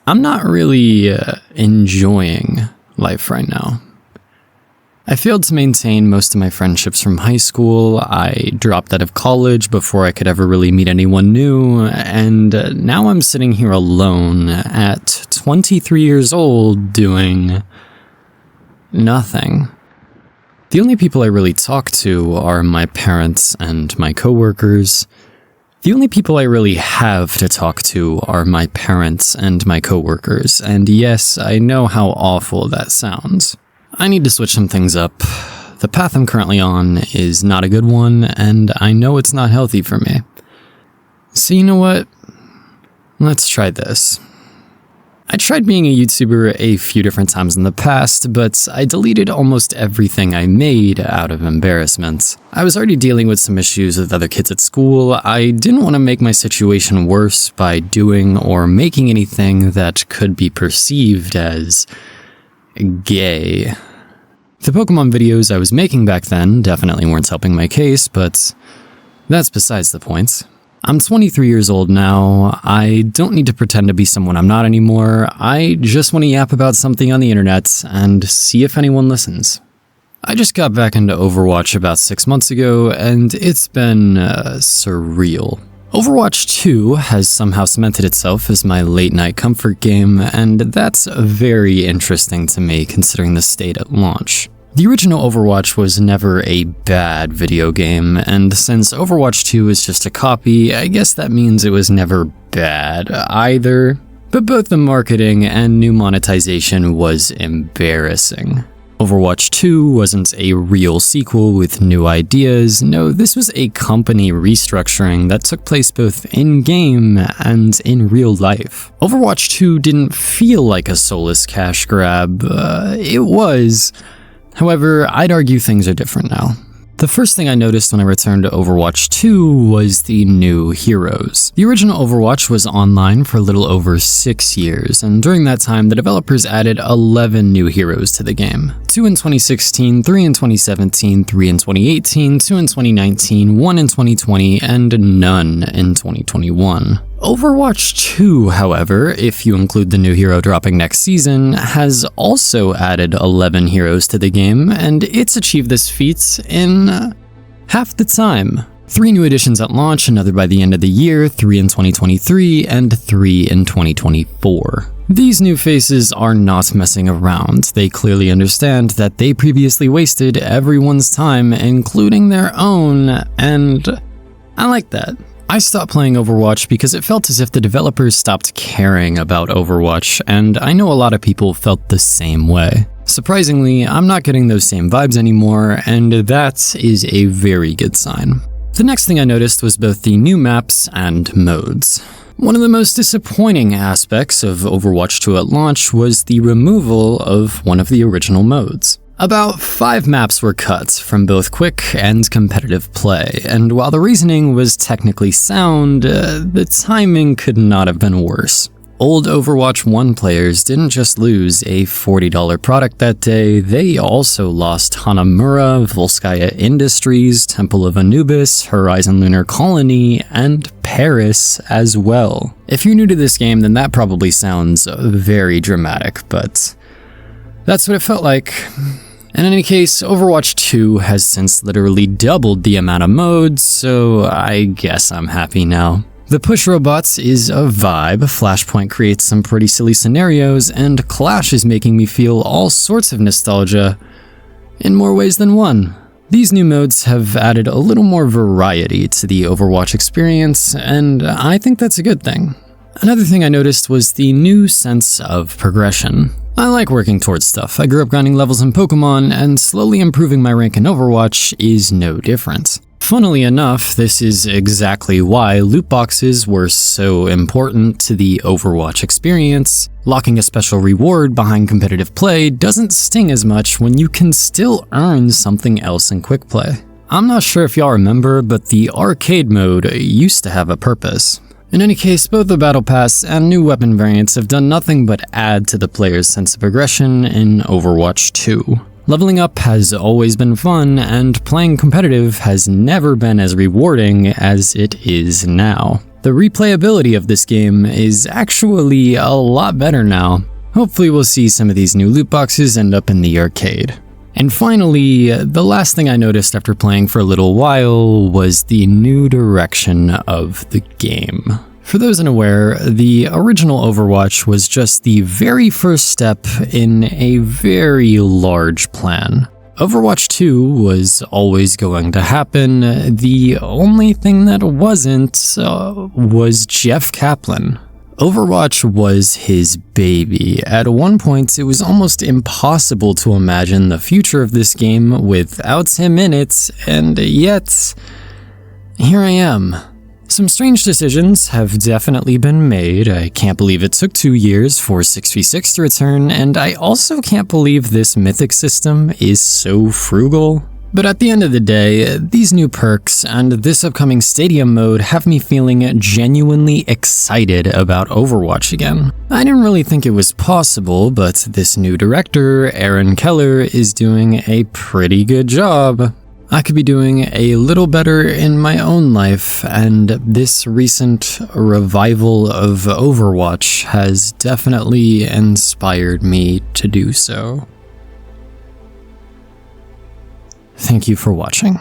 I'm not really enjoying life right now. I failed to maintain most of my friendships from high school, I dropped out of college before I could ever really meet anyone new, and now I'm sitting here alone at 23 years old doing nothing. The only people I really talk to are my parents and my coworkers. The only people I really have to talk to are my parents and my coworkers, and yes, I know how awful that sounds. I need to switch some things up. The path I'm currently on is not a good one, and I know it's not healthy for me. So you know what? Let's try this. I tried being a YouTuber a few different times in the past, but I deleted almost everything I made out of embarrassment. I was already dealing with some issues with other kids at school. I didn't want to make my situation worse by doing or making anything that could be perceived as gay. The Pokemon videos I was making back then definitely weren't helping my case, but that's besides the point. I'm 23 years old now. I don't need to pretend to be someone I'm not anymore. I just want to yap about something on the internet and see if anyone listens. I just got back into Overwatch about 6 months ago, and it's been surreal. Overwatch 2 has somehow cemented itself as my late-night comfort game, and that's very interesting to me considering the state at launch. The original Overwatch was never a bad video game, and since Overwatch 2 is just a copy, I guess that means it was never bad either. But both the marketing and new monetization was embarrassing. Overwatch 2 wasn't a real sequel with new ideas. No, this was a company restructuring that took place both in-game and in real life. Overwatch 2 didn't feel like a soulless cash grab. It was. However, I'd argue things are different now. The first thing I noticed when I returned to Overwatch 2 was the new heroes. The original Overwatch was online for a little over 6 years, and during that time, the developers added 11 new heroes to the game. 2 in 2016, 3 in 2017, 3 in 2018, 2 in 2019, 1 in 2020, and none in 2021. Overwatch 2, however, if you include the new hero dropping next season, has also added 11 heroes to the game, and it's achieved this feat in half the time. 3 new additions at launch, another by the end of the year, 3 in 2023, and 3 in 2024. These new faces are not messing around. They clearly understand that they previously wasted everyone's time, including their own, and I like that. I stopped playing Overwatch because it felt as if the developers stopped caring about Overwatch, and I know a lot of people felt the same way. Surprisingly, I'm not getting those same vibes anymore, and that is a very good sign. The next thing I noticed was both the new maps and modes. One of the most disappointing aspects of Overwatch 2 at launch was the removal of one of the original modes. About 5 maps were cut from both quick and competitive play, and while the reasoning was technically sound, the timing could not have been worse. Old Overwatch 1 players didn't just lose a $40 product that day, they also lost Hanamura, Volskaya Industries, Temple of Anubis, Horizon Lunar Colony, and Paris as well. If you're new to this game, then that probably sounds very dramatic, but that's what it felt like. In any case, Overwatch 2 has since literally doubled the amount of modes, so I guess I'm happy now. The push robots is a vibe, Flashpoint creates some pretty silly scenarios, and Clash is making me feel all sorts of nostalgia in more ways than one. These new modes have added a little more variety to the Overwatch experience, and I think that's a good thing. Another thing I noticed was the new sense of progression. I like working towards stuff. I grew up grinding levels in Pokemon, and slowly improving my rank in Overwatch is no different. Funnily enough, this is exactly why loot boxes were so important to the Overwatch experience. Locking a special reward behind competitive play doesn't sting as much when you can still earn something else in quick play. I'm not sure if y'all remember, but the arcade mode used to have a purpose. In any case, both the Battle Pass and new weapon variants have done nothing but add to the player's sense of progression in Overwatch 2. Leveling up has always been fun, and playing competitive has never been as rewarding as it is now. The replayability of this game is actually a lot better now. Hopefully we'll see some of these new loot boxes end up in the arcade. And finally, the last thing I noticed after playing for a little while was the new direction of the game. For those unaware, the original Overwatch was just the very first step in a very large plan. Overwatch 2 was always going to happen. The only thing that wasn't was Jeff Kaplan. Overwatch was his baby. At one point, it was almost impossible to imagine the future of this game without him in it, and yet, here I am. Some strange decisions have definitely been made. I can't believe it took 2 years for 6v6 to return, and I also can't believe this mythic system is so frugal. But at the end of the day, these new perks and this upcoming stadium mode have me feeling genuinely excited about Overwatch again. I didn't really think it was possible, but this new director, Aaron Keller, is doing a pretty good job. I could be doing a little better in my own life, and this recent revival of Overwatch has definitely inspired me to do so. Thank you for watching.